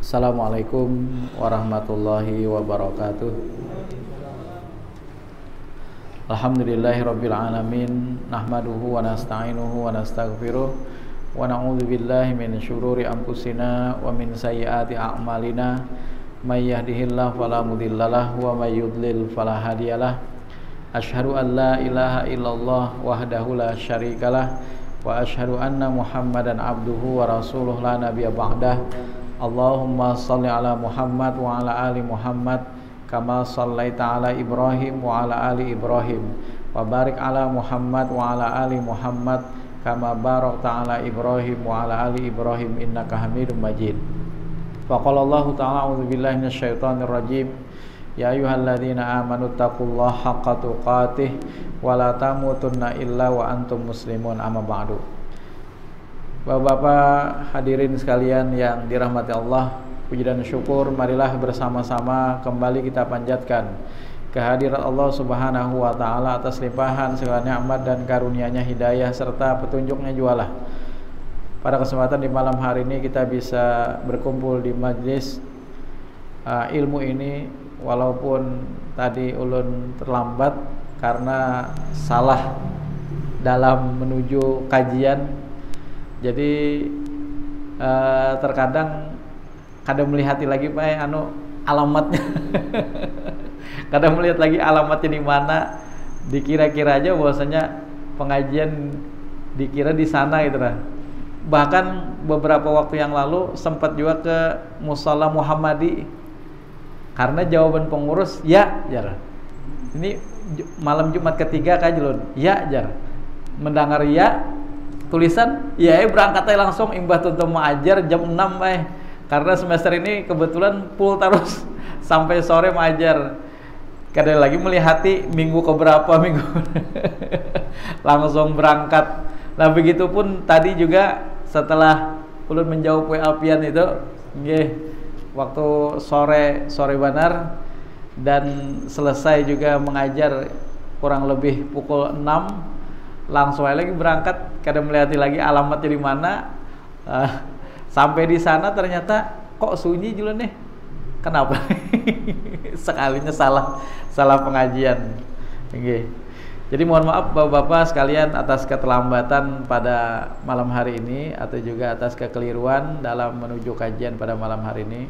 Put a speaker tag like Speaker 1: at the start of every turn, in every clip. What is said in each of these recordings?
Speaker 1: Assalamualaikum warahmatullahi wabarakatuh. Alhamdulillahirabbil alamin, nahmaduhu wa nasta'inuhu wa nastaghfiruh wa na'udzu billahi min syururi anfusina wa min sayyiati a'malina. May yahdihillahu fala mudhillalah wa may yudlil fala hadiyalah. Asyhadu an la ilaha illallah wahdahu la syarikalah wa asyhadu anna Muhammadan abduhu wa rasuluh la nabiyya ba'dah. Allahumma salli ala Muhammad wa ala ali Muhammad kama sallaita ala Ibrahim wa ala ali Ibrahim wa barik ala Muhammad wa ala ali Muhammad kama barakta ala Ibrahim wa ala ali Ibrahim innaka Hamidum Majid. Wa qala Allahu ta'ala a'udzu billahi minasyaitonir rajim. Ya ayyuhalladzina amanu taqullaha haqqa tuqatih wa la tamutunna illa wa antum muslimun, amma ba'du. Bapak-bapak hadirin sekalian yang dirahmati Allah, puji dan syukur marilah bersama-sama kembali kita panjatkan kehadirat Allah Subhanahu wa taala atas limpahan segala nikmat dan karunia-Nya, hidayah serta petunjuknya jualah. Pada kesempatan di malam hari ini kita bisa berkumpul di majlis ilmu ini, walaupun tadi ulun terlambat karena salah dalam menuju kajian. Jadi terkadang melihat lagi Pak alamatnya. Kadang melihat lagi alamatnya di mana, dikira-kira aja bahwasanya pengajian dikira di sana gitu lah. Bahkan beberapa waktu yang lalu sempat juga ke Mushola Muhammadi karena jawaban pengurus ya jar. Ini malam Jumat ketiga kajlun ya jar. Mendengar ya tulisan ya berangkatnya langsung imbah tuntut mengajar jam 6 karena semester ini kebetulan full terus sampai sore mengajar. Kadang lagi melihati minggu keberapa minggu langsung berangkat. Nah begitupun tadi juga setelah ulun menjawab WA Alpian itu waktu sore banar dan selesai juga mengajar kurang lebih pukul 6 langsung lagi berangkat. Kadang melihat lagi alamatnya di mana. Sampai di sana ternyata kok sunyi juga nih. Kenapa? Sekalinya salah pengajian. Jadi mohon maaf Bapak-bapak sekalian atas keterlambatan pada malam hari ini atau juga atas kekeliruan dalam menuju kajian pada malam hari ini.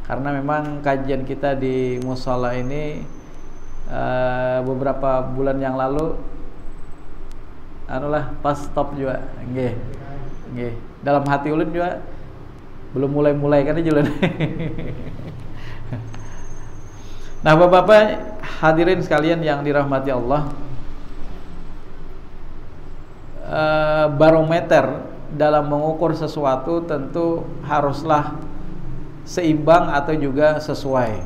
Speaker 1: Karena memang kajian kita di mushola ini beberapa bulan yang lalu pas stop juga. Dalam hati ulun juga belum mulai kan juga. Nah, Bapak-bapak hadirin sekalian yang dirahmati Allah, barometer dalam mengukur sesuatu tentu haruslah seimbang atau juga sesuai.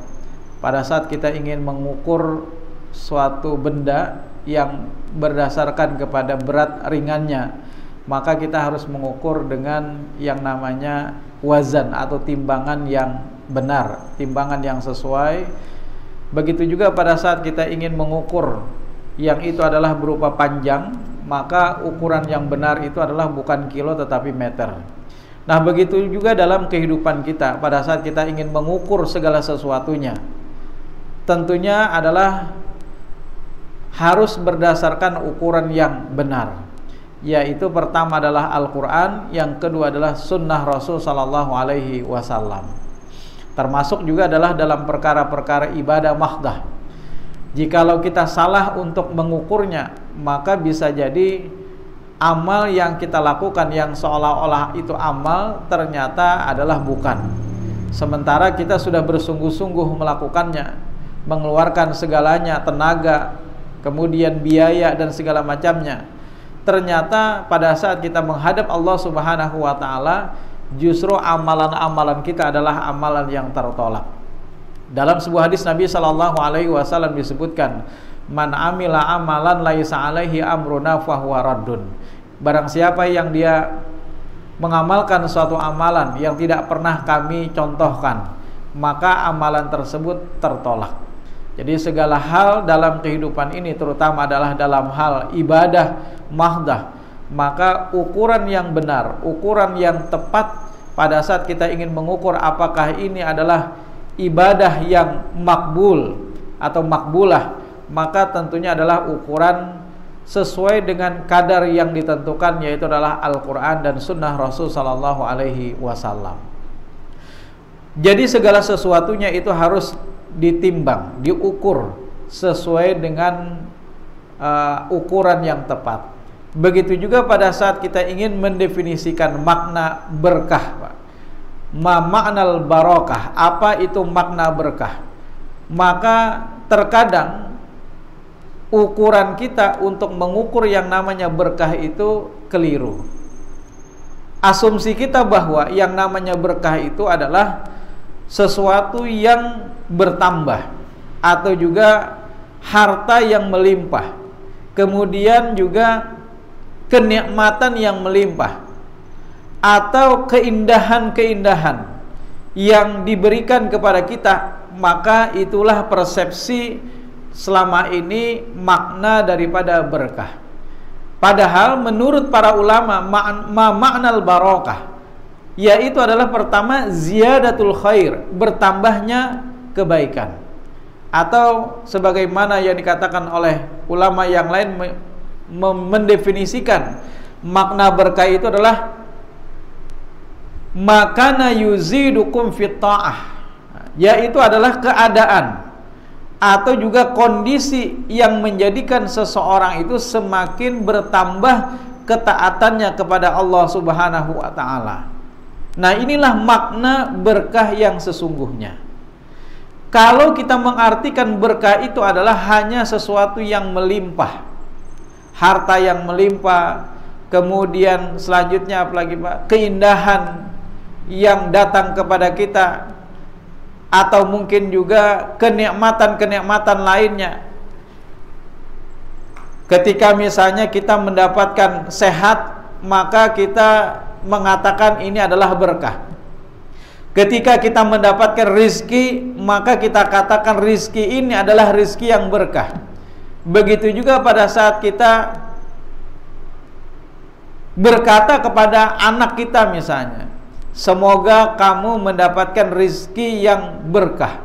Speaker 1: Pada saat kita ingin mengukur suatu benda yang berdasarkan kepada berat ringannya, maka kita harus mengukur dengan yang namanya wazan atau timbangan yang benar, timbangan yang sesuai. Begitu juga pada saat kita ingin mengukur yang itu adalah berupa panjang, maka ukuran yang benar itu adalah bukan kilo tetapi meter. Nah begitu juga dalam kehidupan kita, pada saat kita ingin mengukur segala sesuatunya, tentunya adalah harus berdasarkan ukuran yang benar, yaitu pertama adalah Al-Quran, yang kedua adalah Sunnah Rasul Sallallahu Alaihi Wasallam. Termasuk juga adalah dalam perkara-perkara ibadah mahdah. Jikalau kita salah untuk mengukurnya, maka bisa jadi amal yang kita lakukan yang seolah-olah itu amal ternyata adalah bukan. Sementara kita sudah bersungguh-sungguh melakukannya, mengeluarkan segalanya, tenaga, kemudian biaya dan segala macamnya. Ternyata pada saat kita menghadap Allah Subhanahu wa taala, justru amalan-amalan kita adalah amalan yang tertolak. Dalam sebuah hadis Nabi sallallahu alaihi wasallam disebutkan, "Man amila amalan laisa alaihi amruna fahuwa raddun." Barang siapa yang dia mengamalkan suatu amalan yang tidak pernah kami contohkan, maka amalan tersebut tertolak. Jadi segala hal dalam kehidupan ini, terutama adalah dalam hal ibadah mahdah, maka ukuran yang benar, ukuran yang tepat pada saat kita ingin mengukur apakah ini adalah ibadah yang makbul atau makbulah, maka tentunya adalah ukuran sesuai dengan kadar yang ditentukan, yaitu adalah Al-Quran dan Sunnah Rasul Sallallahu Alaihi Wasallam. Jadi segala sesuatunya itu harus ditimbang, diukur sesuai dengan ukuran yang tepat. Begitu juga pada saat kita ingin mendefinisikan makna berkah, Pak. Ma ma'nal barokah, apa itu makna berkah? Maka terkadang ukuran kita untuk mengukur yang namanya berkah itu keliru. Asumsi kita bahwa yang namanya berkah itu adalah sesuatu yang bertambah, atau juga harta yang melimpah, kemudian juga kenikmatan yang melimpah, atau keindahan-keindahan yang diberikan kepada kita. Maka itulah persepsi selama ini makna daripada berkah. Padahal menurut para ulama maknal barokah, yaitu adalah pertama ziyadatul khair, bertambahnya kebaikan. Atau sebagaimana yang dikatakan oleh ulama yang lain mendefinisikan makna berkah itu adalah makana yuzidukum fit ta'ah, yaitu adalah keadaan atau juga kondisi yang menjadikan seseorang itu semakin bertambah ketaatannya kepada Allah Subhanahu wa taala. Nah, inilah makna berkah yang sesungguhnya. Kalau kita mengartikan berkah itu adalah hanya sesuatu yang melimpah, harta yang melimpah, kemudian selanjutnya apalagi Pak, keindahan yang datang kepada kita, atau mungkin juga kenikmatan-kenikmatan lainnya. Ketika misalnya kita mendapatkan sehat, maka kita mengatakan ini adalah berkah. Ketika kita mendapatkan rizki, maka kita katakan rizki ini adalah rizki yang berkah. Begitu juga pada saat kita berkata kepada anak kita misalnya, semoga kamu mendapatkan rizki yang berkah.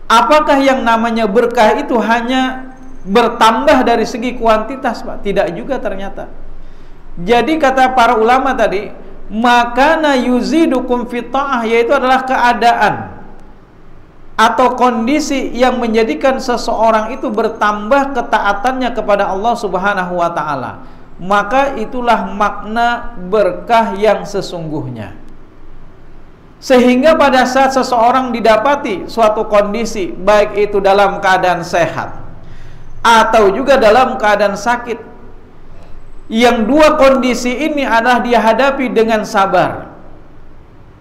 Speaker 1: Apakah yang namanya berkah itu hanya bertambah dari segi kuantitas, Pak? Tidak juga ternyata. Jadi kata para ulama tadi, makana yuzidukum fit ta'ah, yaitu adalah keadaan atau kondisi yang menjadikan seseorang itu bertambah ketaatannya kepada Allah Subhanahu wa taala. Maka itulah makna berkah yang sesungguhnya. Sehingga pada saat seseorang didapati suatu kondisi, baik itu dalam keadaan sehat atau juga dalam keadaan sakit, yang dua kondisi ini adalah dihadapi dengan sabar,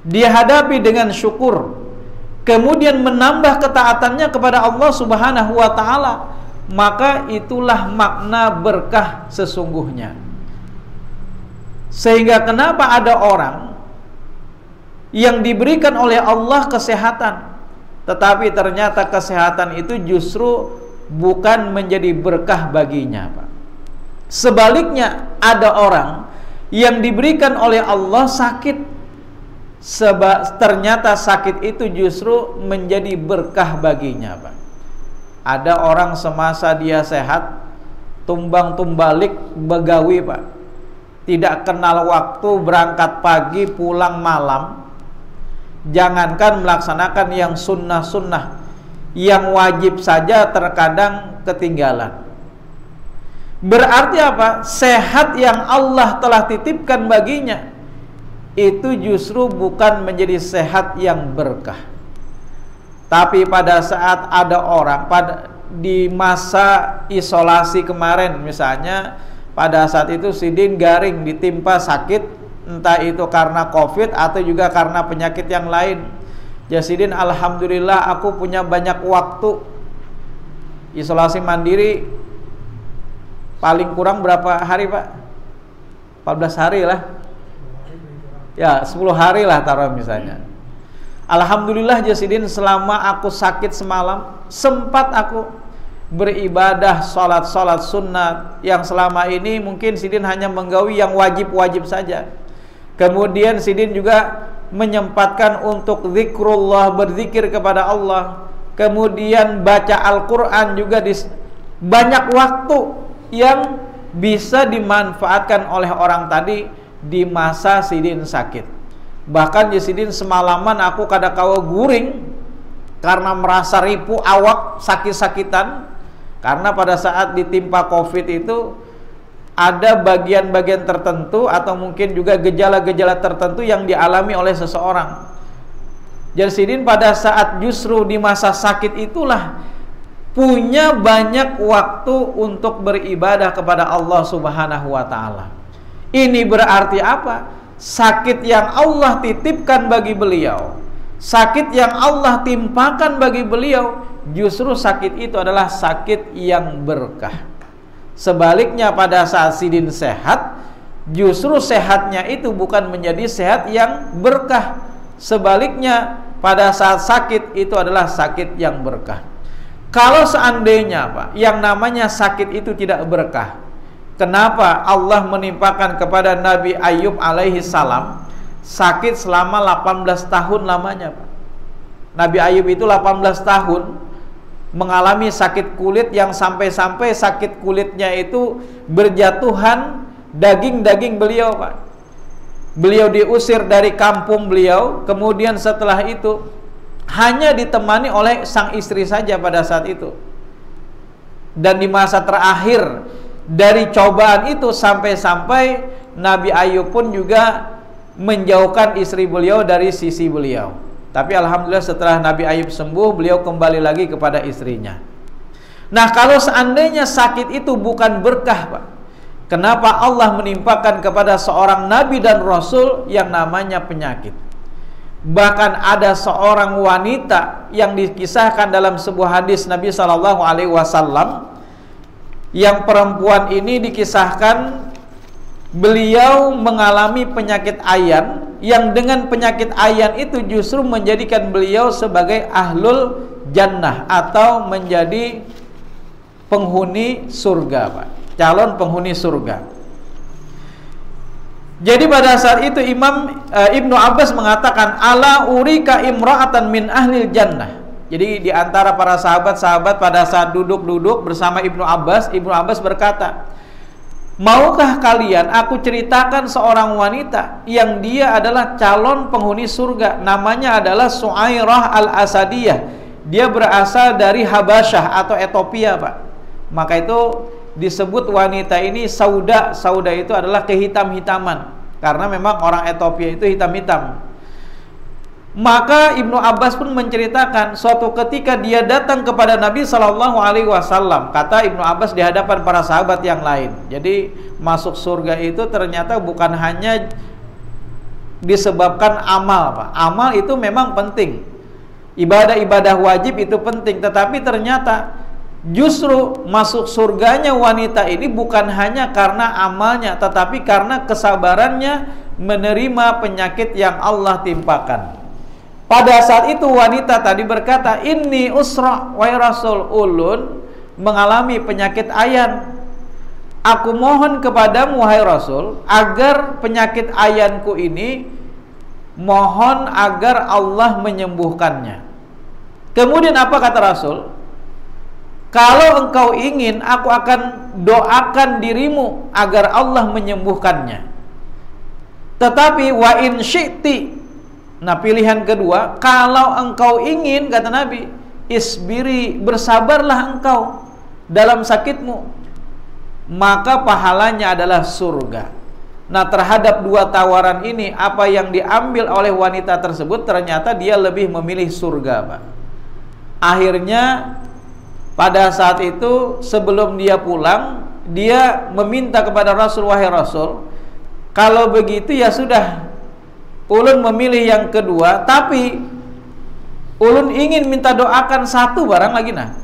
Speaker 1: dihadapi dengan syukur, kemudian menambah ketaatannya kepada Allah Subhanahu wa taala, maka itulah makna berkah sesungguhnya. Sehingga kenapa ada orang yang diberikan oleh Allah kesehatan, tetapi ternyata kesehatan itu justru bukan menjadi berkah baginya, Pak. Sebaliknya, ada orang yang diberikan oleh Allah sakit, ternyata sakit itu justru menjadi berkah baginya, Pak. Ada orang semasa dia sehat, tumbang tumbalik begawi, Pak. Tidak kenal waktu, berangkat pagi, pulang malam. Jangankan melaksanakan yang sunnah-sunnah, yang wajib saja terkadang ketinggalan. Berarti apa? Sehat yang Allah telah titipkan baginya itu justru bukan menjadi sehat yang berkah. Tapi pada saat ada orang di masa isolasi kemarin misalnya, pada saat itu Sidin garing ditimpa sakit, entah itu karena COVID atau juga karena penyakit yang lain. Ya Sidin, alhamdulillah aku punya banyak waktu. Isolasi mandiri paling kurang berapa hari, Pak? 14 hari lah. Ya, 10 hari lah taruh misalnya. Alhamdulillah Jasidin, selama aku sakit semalam, sempat aku beribadah sholat sunat yang selama ini mungkin Sidin hanya menggawi yang wajib-wajib saja. Kemudian Sidin juga menyempatkan untuk zikrullah, berzikir kepada Allah. Kemudian baca Al-Quran juga banyak waktu yang bisa dimanfaatkan oleh orang tadi di masa Sidin sakit. Bahkan di Sidin semalaman aku kadakawa guring karena merasa ripuh awak, sakit-sakitan. Karena pada saat ditimpa COVID itu ada bagian-bagian tertentu atau mungkin juga gejala-gejala tertentu yang dialami oleh seseorang. Jadi Sidin pada saat justru di masa sakit itulah punya banyak waktu untuk beribadah kepada Allah Subhanahu wa ta'ala. Ini berarti apa? Sakit yang Allah titipkan bagi beliau, sakit yang Allah timpakan bagi beliau, justru sakit itu adalah sakit yang berkah. Sebaliknya pada saat Sidin sehat, justru sehatnya itu bukan menjadi sehat yang berkah. Sebaliknya pada saat sakit itu adalah sakit yang berkah. Kalau seandainya Pak, yang namanya sakit itu tidak berkah, kenapa Allah menimpakan kepada Nabi Ayub alaihi salam sakit selama 18 tahun lamanya Pak? Nabi Ayub itu 18 tahun mengalami sakit kulit yang sampai-sampai sakit kulitnya itu berjatuhan daging-daging beliau Pak. Beliau diusir dari kampung beliau, kemudian setelah itu hanya ditemani oleh sang istri saja pada saat itu. Dan di masa terakhir dari cobaan itu sampai-sampai Nabi Ayub pun juga menjauhkan istri beliau dari sisi beliau. Tapi alhamdulillah setelah Nabi Ayub sembuh, beliau kembali lagi kepada istrinya. Nah, kalau seandainya sakit itu bukan berkah Pak, kenapa Allah menimpakan kepada seorang Nabi dan Rasul yang namanya penyakit? Bahkan ada seorang wanita yang dikisahkan dalam sebuah hadis Nabi SAW, yang perempuan ini dikisahkan beliau mengalami penyakit ayan, yang dengan penyakit ayan itu justru menjadikan beliau sebagai ahlul jannah atau menjadi penghuni surga Pak, calon penghuni surga. Jadi pada saat itu Imam Ibnu Abbas mengatakan, ala urika imra'atan min ahlil jannah. Jadi di antara para sahabat-sahabat pada saat duduk-duduk bersama Ibnu Abbas berkata, maukah kalian aku ceritakan seorang wanita yang dia adalah calon penghuni surga, namanya adalah Su'airah al-Asadiyah. Dia berasal dari Habasyah atau Ethiopia Pak. Maka itu disebut wanita ini Sauda. Sauda itu adalah kehitam-hitaman, karena memang orang Ethiopia itu hitam-hitam. Maka Ibnu Abbas pun menceritakan suatu ketika dia datang kepada Nabi SAW. Kata Ibnu Abbas di hadapan para sahabat yang lain. Jadi masuk surga itu ternyata bukan hanya disebabkan amal Pak. Amal itu memang penting, ibadah-ibadah wajib itu penting. Tetapi ternyata justru masuk surganya wanita ini bukan hanya karena amalnya, tetapi karena kesabarannya menerima penyakit yang Allah timpakan. Pada saat itu wanita tadi berkata, inni usra wa rasul, ulun mengalami penyakit ayan. Aku mohon kepadamu wahai Rasul, agar penyakit ayanku ini, mohon agar Allah menyembuhkannya. Kemudian apa kata Rasul? Kalau engkau ingin, aku akan doakan dirimu agar Allah menyembuhkannya. Tetapi wa in syi'ti, nah pilihan kedua, kalau engkau ingin, kata Nabi, isbiri, bersabarlah engkau dalam sakitmu, maka pahalanya adalah surga. Nah terhadap dua tawaran ini, apa yang diambil oleh wanita tersebut, ternyata dia lebih memilih surga Pak. Akhirnya pada saat itu sebelum dia pulang, dia meminta kepada Rasul, wahai Rasul, kalau begitu ya sudah, ulun memilih yang kedua, tapi ulun ingin minta doakan satu barang lagi. Nah,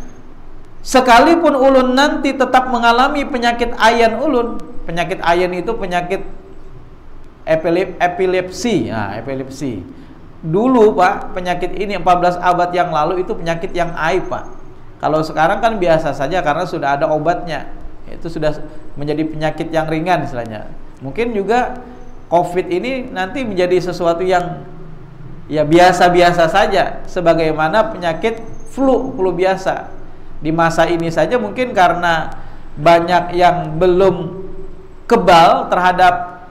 Speaker 1: sekalipun ulun nanti tetap mengalami penyakit ayan ulun. Penyakit ayan itu penyakit epilepsi. Nah, epilepsi. Dulu Pak, penyakit ini 14 abad yang lalu itu penyakit yang aib Pak. Kalau sekarang kan biasa saja karena sudah ada obatnya. Itu sudah menjadi penyakit yang ringan istilahnya. Mungkin juga COVID ini nanti menjadi sesuatu yang ya biasa-biasa saja, sebagaimana penyakit flu biasa. Di masa ini saja mungkin karena banyak yang belum kebal terhadap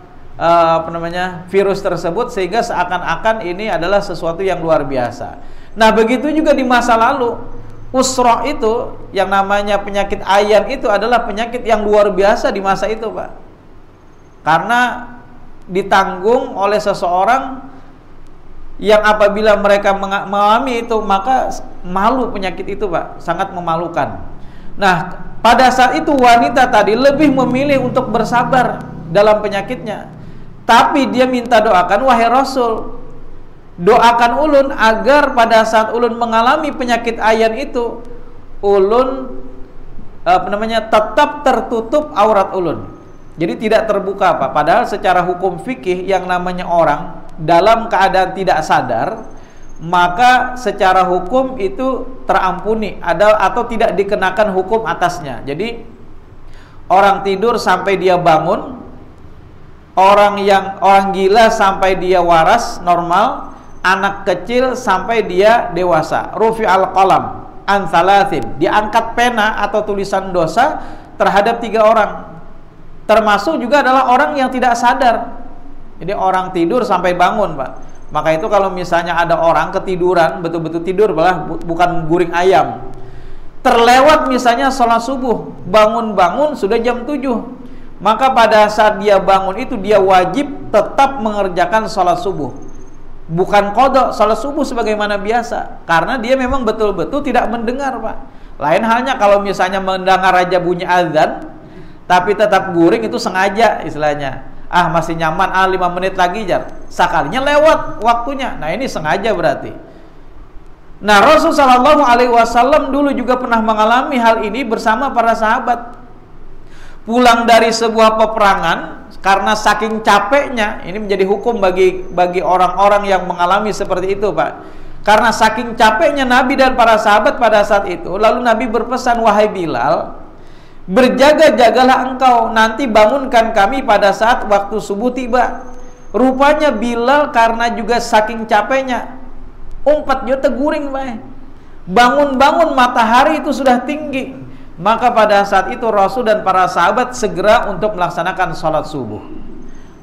Speaker 1: virus tersebut, sehingga seakan-akan ini adalah sesuatu yang luar biasa. Nah, begitu juga di masa lalu, usra itu yang namanya penyakit ayan itu adalah penyakit yang luar biasa di masa itu, Pak. Karena ditanggung oleh seseorang yang apabila mereka mengalami itu, maka malu penyakit itu, Pak, sangat memalukan. Nah, pada saat itu wanita tadi lebih memilih untuk bersabar dalam penyakitnya. Tapi dia minta doakan, wahai Rasul, doakan ulun agar pada saat ulun mengalami penyakit ayan itu, ulun tetap tertutup aurat ulun. Jadi tidak terbuka, Pak. Padahal secara hukum fikih yang namanya orang dalam keadaan tidak sadar, maka secara hukum itu terampuni atau tidak dikenakan hukum atasnya. Jadi orang tidur sampai dia bangun, orang gila sampai dia waras normal, anak kecil sampai dia dewasa. Rufi'al qalam an thalathin, diangkat pena atau tulisan dosa terhadap 3 orang. Termasuk juga adalah orang yang tidak sadar. Jadi orang tidur sampai bangun, Pak. Maka itu kalau misalnya ada orang ketiduran, betul-betul tidur, malah bukan guring ayam, terlewat misalnya sholat subuh, bangun-bangun sudah jam 7, maka pada saat dia bangun itu dia wajib tetap mengerjakan sholat subuh, bukan qadha sholat subuh sebagaimana biasa, karena dia memang betul-betul tidak mendengar, Pak. Lain halnya kalau misalnya mendengar aja bunyi azan tapi tetap guring, itu sengaja istilahnya. Masih nyaman, 5 menit lagi jar, sekalinya lewat waktunya. Nah, ini sengaja berarti. Nah, Rasulullah SAW dulu juga pernah mengalami hal ini bersama para sahabat. Pulang dari sebuah peperangan, karena saking capeknya, ini menjadi hukum bagi orang-orang yang mengalami seperti itu, Pak. Karena saking capeknya Nabi dan para sahabat pada saat itu, lalu Nabi berpesan, wahai Bilal, berjaga-jagalah engkau, nanti bangunkan kami pada saat waktu subuh tiba. Rupanya Bilal karena juga saking capeknya, umpat juta guring, Pak. Bangun-bangun matahari itu sudah tinggi. Maka pada saat itu Rasul dan para sahabat segera untuk melaksanakan sholat subuh.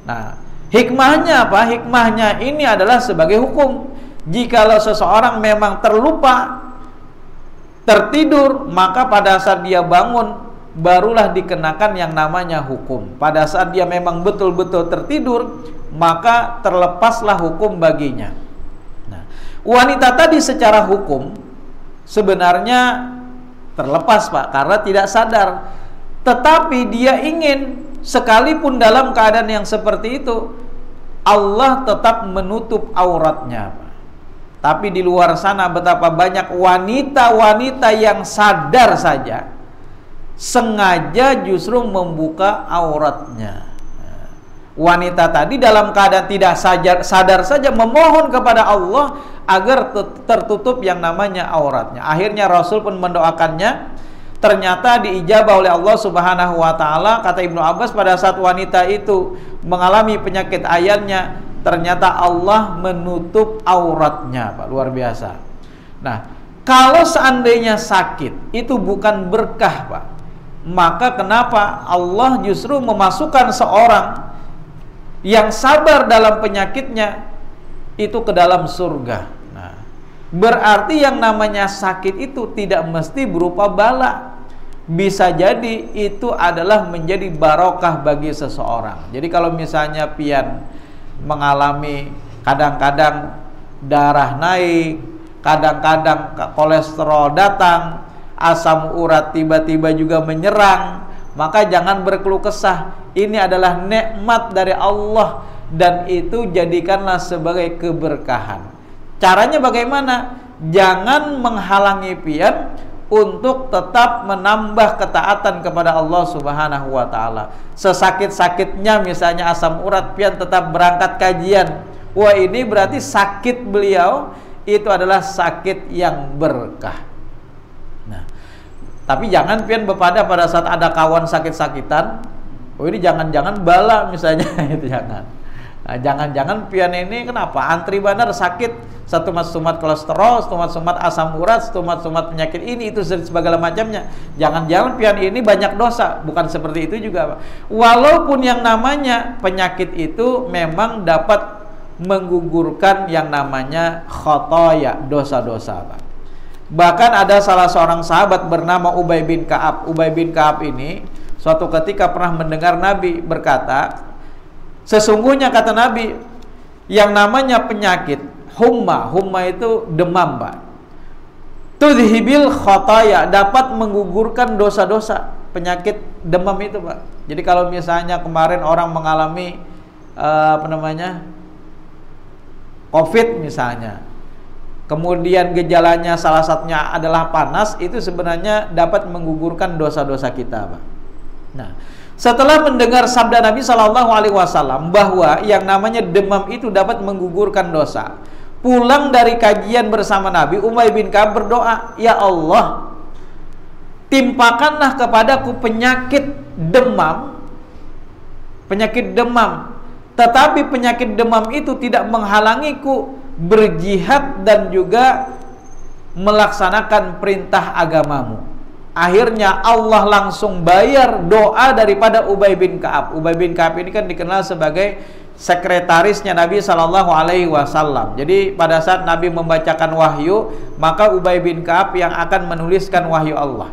Speaker 1: Nah, hikmahnya apa? Hikmahnya ini adalah sebagai hukum. Jikalau seseorang memang terlupa, tertidur, maka pada saat dia bangun barulah dikenakan yang namanya hukum. Pada saat dia memang betul-betul tertidur, maka terlepaslah hukum baginya. Nah, wanita tadi secara hukum sebenarnya terlepas, Pak, karena tidak sadar. Tetapi dia ingin, sekalipun dalam keadaan yang seperti itu, Allah tetap menutup auratnya, Pak. Tapi di luar sana betapa banyak wanita-wanita yang sadar saja sengaja justru membuka auratnya. Wanita tadi dalam keadaan tidak sadar saja memohon kepada Allah agar tertutup yang namanya auratnya. Akhirnya Rasul pun mendoakannya. Ternyata diijabah oleh Allah Subhanahu wa taala. Kata Ibnu Abbas, pada saat wanita itu mengalami penyakit ayannya, ternyata Allah menutup auratnya, Pak. Luar biasa. Nah, kalau seandainya sakit itu bukan berkah, Pak, maka kenapa Allah justru memasukkan seorang yang sabar dalam penyakitnya itu ke dalam surga? Nah, berarti yang namanya sakit itu tidak mesti berupa bala. Bisa jadi itu adalah menjadi barokah bagi seseorang. Jadi kalau misalnya pian mengalami kadang-kadang darah naik, kadang-kadang kolesterol datang, asam urat tiba-tiba juga menyerang, maka jangan berkeluh kesah. Ini adalah nikmat dari Allah dan itu jadikanlah sebagai keberkahan. Caranya bagaimana? Jangan menghalangi pian untuk tetap menambah ketaatan kepada Allah Subhanahu wa taala. Sesakit-sakitnya misalnya asam urat, pian tetap berangkat kajian. Wah, ini berarti sakit beliau itu adalah sakit yang berkah. Nah, tapi jangan pian bepada pada saat ada kawan sakit-sakitan, oh ini jangan-jangan bala misalnya, itu jangan. Nah, jangan-jangan pian ini kenapa? Antri benar sakit, stumat kolesterol, stumat asam urat, stumat penyakit ini itu segala macamnya. Jangan-jangan pian ini banyak dosa. Bukan seperti itu juga, Pak. Walaupun yang namanya penyakit itu memang dapat menggugurkan yang namanya khotoya, dosa-dosa, Pak. Bahkan ada salah seorang sahabat bernama Ubay bin Ka'ab. Ubay bin Ka'ab ini suatu ketika pernah mendengar Nabi berkata, sesungguhnya kata Nabi, yang namanya penyakit humma itu demam, Pak. Tudhibil khotaya, dapat menggugurkan dosa-dosa. Penyakit demam itu, Pak. Jadi kalau misalnya kemarin orang mengalami COVID misalnya, kemudian gejalanya salah satunya adalah panas, itu sebenarnya dapat menggugurkan dosa-dosa kita, Pak. Nah, setelah mendengar sabda Nabi SAW bahwa yang namanya demam itu dapat menggugurkan dosa, pulang dari kajian bersama Nabi, Ubay bin Ka'ab berdoa, ya Allah, timpakanlah kepadaku penyakit demam, tetapi penyakit demam itu tidak menghalangiku berjihad dan juga melaksanakan perintah agamamu. Akhirnya Allah langsung bayar doa daripada Ubay bin Ka'ab. Ubay bin Ka'ab ini kan dikenal sebagai sekretarisnya Nabi SAW. Jadi pada saat Nabi membacakan wahyu, maka Ubay bin Ka'ab yang akan menuliskan wahyu Allah.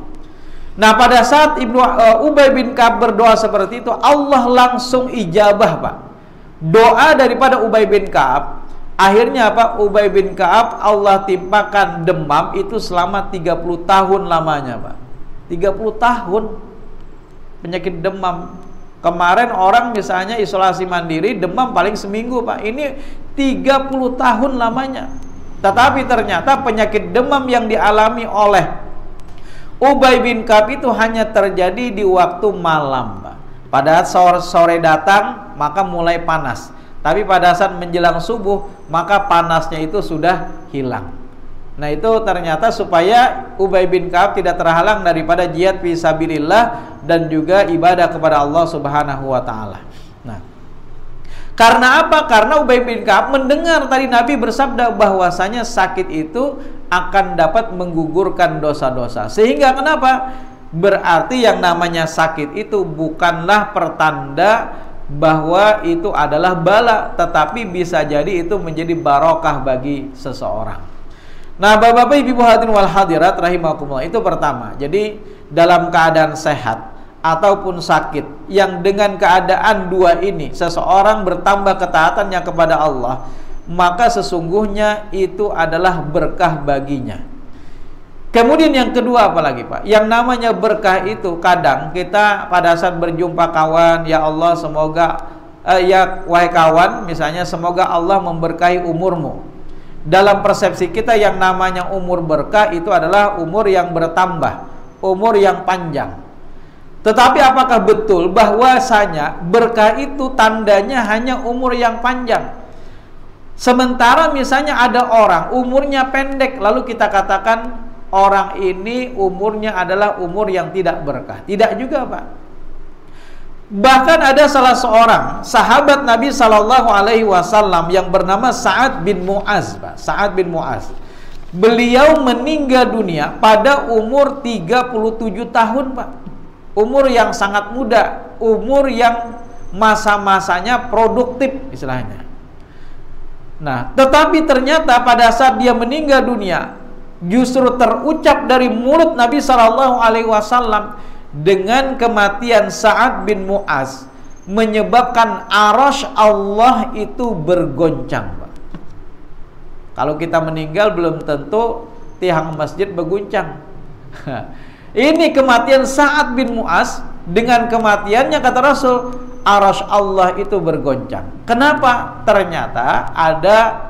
Speaker 1: Nah, pada saat Ubay bin Ka'ab berdoa seperti itu, Allah langsung ijabah, Pak, doa daripada Ubay bin Ka'ab. Akhirnya apa? Ubay bin Ka'ab Allah timpakan demam itu selama 30 tahun lamanya, Pak. 30 tahun penyakit demam. Kemarin orang misalnya isolasi mandiri, demam paling seminggu, Pak. Ini 30 tahun lamanya. Tetapi ternyata penyakit demam yang dialami oleh Ubay bin Ka'ab itu hanya terjadi di waktu malam, Pak. Pada saat sore datang, maka mulai panas. Tapi pada saat menjelang subuh, maka panasnya itu sudah hilang. Nah, itu ternyata supaya Ubay bin Ka'ab tidak terhalang daripada jihad fi sabilillah dan juga ibadah kepada Allah Subhanahu wa taala. Nah, karena apa? Karena Ubay bin Ka'ab mendengar tadi Nabi bersabda bahwasanya sakit itu akan dapat menggugurkan dosa-dosa. Sehingga kenapa? Berarti yang namanya sakit itu bukanlah pertanda bahwa itu adalah bala, tetapi bisa jadi itu menjadi barokah bagi seseorang. Nah, Bapak-bapak, Ibu hadirin wal hadirat rahimakumullah, itu pertama. Jadi dalam keadaan sehat ataupun sakit, yang dengan keadaan dua ini seseorang bertambah ketaatannya kepada Allah, maka sesungguhnya itu adalah berkah baginya. Kemudian yang kedua apalagi, Pak? Yang namanya berkah itu kadang kita pada saat berjumpa kawan, ya Allah semoga ya wahai kawan, misalnya semoga Allah memberkahi umurmu. Dalam persepsi kita yang namanya umur berkah itu adalah umur yang bertambah, umur yang panjang. Tetapi apakah betul bahwasanya berkah itu tandanya hanya umur yang panjang? Sementara misalnya ada orang umurnya pendek, lalu kita katakan orang ini umurnya adalah umur yang tidak berkah. Tidak juga, Pak. Bahkan ada salah seorang sahabat Nabi SAW yang bernama Sa'ad bin Mu'az, Pak. Sa'ad bin Mu'az. Beliau meninggal dunia pada umur 37 tahun, Pak. Umur yang sangat muda, umur yang masa-masanya produktif istilahnya. Nah, tetapi ternyata pada saat dia meninggal dunia, justru terucap dari mulut Nabi SAW dengan kematian Sa'ad bin Mu'az menyebabkan arasy Allah itu bergoncang, Pak. Kalau kita meninggal belum tentu tiang masjid berguncang. Ini kematian Sa'ad bin Mu'az, dengan kematiannya kata Rasul, arasy Allah itu bergoncang. Kenapa? Ternyata ada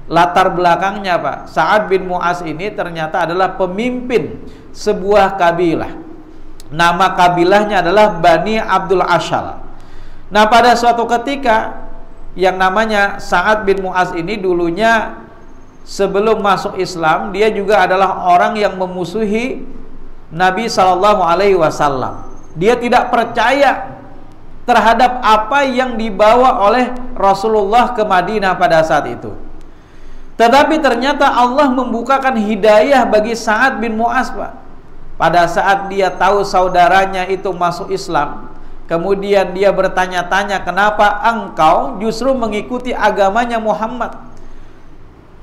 Speaker 1: latar belakangnya, Pak. Sa'ad bin Mu'az ini ternyata adalah pemimpin sebuah kabilah. Nama kabilahnya adalah Bani Abdul Ashal. Nah, pada suatu ketika yang namanya Sa'ad bin Mu'az ini dulunya sebelum masuk Islam, dia juga adalah orang yang memusuhi Nabi SAW. Dia tidak percaya terhadap apa yang dibawa oleh Rasulullah ke Madinah pada saat itu. Tetapi ternyata Allah membukakan hidayah bagi Sa'ad bin Mu'az, Pak. Pada saat dia tahu saudaranya itu masuk Islam, kemudian dia bertanya-tanya, kenapa engkau justru mengikuti agamanya Muhammad?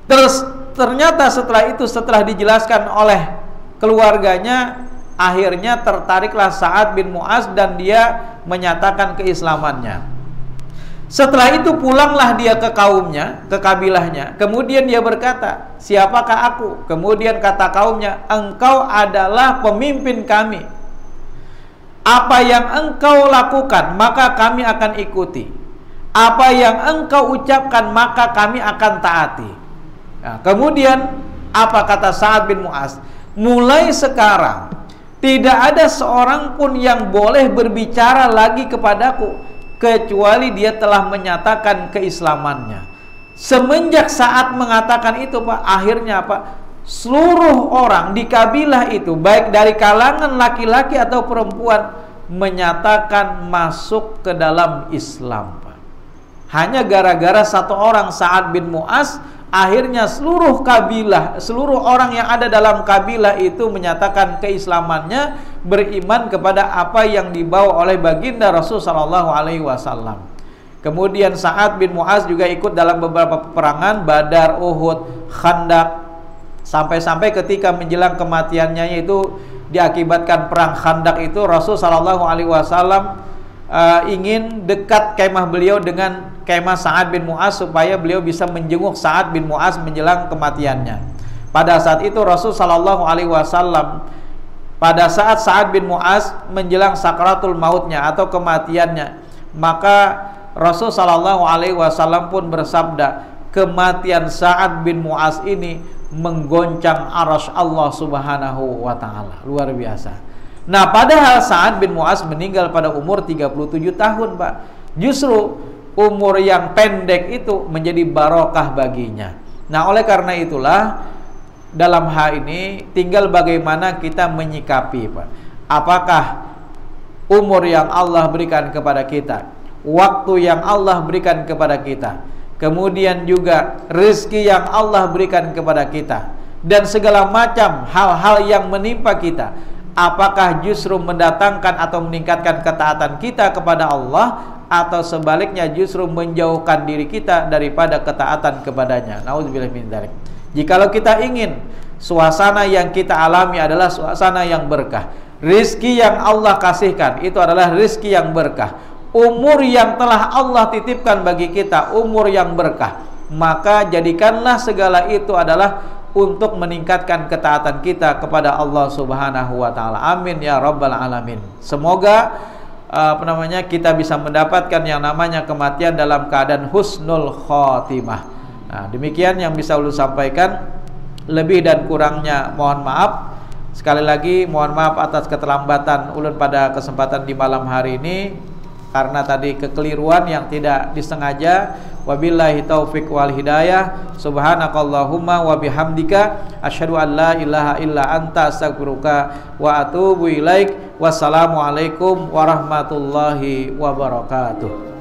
Speaker 1: Terus ternyata setelah itu, setelah dijelaskan oleh keluarganya, akhirnya tertariklah Sa'ad bin Mu'az dan dia menyatakan keislamannya. Setelah itu pulanglah dia ke kaumnya, ke kabilahnya. Kemudian dia berkata, siapakah aku? Kemudian kata kaumnya, engkau adalah pemimpin kami. Apa yang engkau lakukan, maka kami akan ikuti. Apa yang engkau ucapkan, maka kami akan taati. Nah, kemudian apa kata Sa'ad bin Mu'az? Mulai sekarang tidak ada seorang pun yang boleh berbicara lagi kepadaku kecuali dia telah menyatakan keislamannya. Semenjak saat mengatakan itu, Pak, akhirnya Pak, seluruh orang di kabilah itu, baik dari kalangan laki-laki atau perempuan, menyatakan masuk ke dalam Islam, Pak. Hanya gara-gara satu orang, Sa'ad bin Mu'az, akhirnya seluruh kabilah, seluruh orang yang ada dalam kabilah itu menyatakan keislamannya, beriman kepada apa yang dibawa oleh baginda Rasul sallallahu alaihi wasallam. Kemudian Sa'ad bin Mu'az juga ikut dalam beberapa peperangan, Badar, Uhud, Khandaq, sampai-sampai ketika menjelang kematiannya itu diakibatkan perang Khandaq itu, Rasul sallallahu alaihi wasallam ingin dekat kemah beliau dengan kemah Sa'ad bin Mu'az supaya beliau bisa menjenguk Sa'ad bin Mu'az menjelang kematiannya. Pada saat itu Rasul sallallahu alaihi wasallam, pada saat Sa'ad bin Mu'az menjelang sakaratul mautnya atau kematiannya, maka Rasul sallallahu alaihi wasallam pun bersabda, kematian Sa'ad bin Mu'az ini menggoncang arasy Allah Subhanahu wa taala. Luar biasa. Nah, padahal Sa'ad bin Mu'az meninggal pada umur 37 tahun, Pak. Justru umur yang pendek itu menjadi barokah baginya. Nah, oleh karena itulah dalam hal ini tinggal bagaimana kita menyikapi, Pak. Apakah umur yang Allah berikan kepada kita, waktu yang Allah berikan kepada kita, kemudian juga rezeki yang Allah berikan kepada kita, dan segala macam hal-hal yang menimpa kita, apakah justru mendatangkan atau meningkatkan ketaatan kita kepada Allah, atau sebaliknya justru menjauhkan diri kita daripada ketaatan kepadanya. Nauzubillah min dzalik. Jikalau kita ingin suasana yang kita alami adalah suasana yang berkah, rizki yang Allah kasihkan itu adalah rizki yang berkah, umur yang telah Allah titipkan bagi kita umur yang berkah, maka jadikanlah segala itu adalah untuk meningkatkan ketaatan kita kepada Allah Subhanahu wa taala. Amin ya rabbal alamin. Semoga kita bisa mendapatkan yang namanya kematian dalam keadaan husnul khotimah. Nah, demikian yang bisa ulun sampaikan. Lebih dan kurangnya mohon maaf. Sekali lagi mohon maaf atas keterlambatan ulun pada kesempatan di malam hari ini, karena tadi kekeliruan yang tidak disengaja. Wabillahi taufik wal hidayah. Subhanakallahumma wa bihamdika asyhadu an la ilaha illa anta astaghfiruka wa atubu ilaik. Wassalamualaikum warahmatullahi wabarakatuh.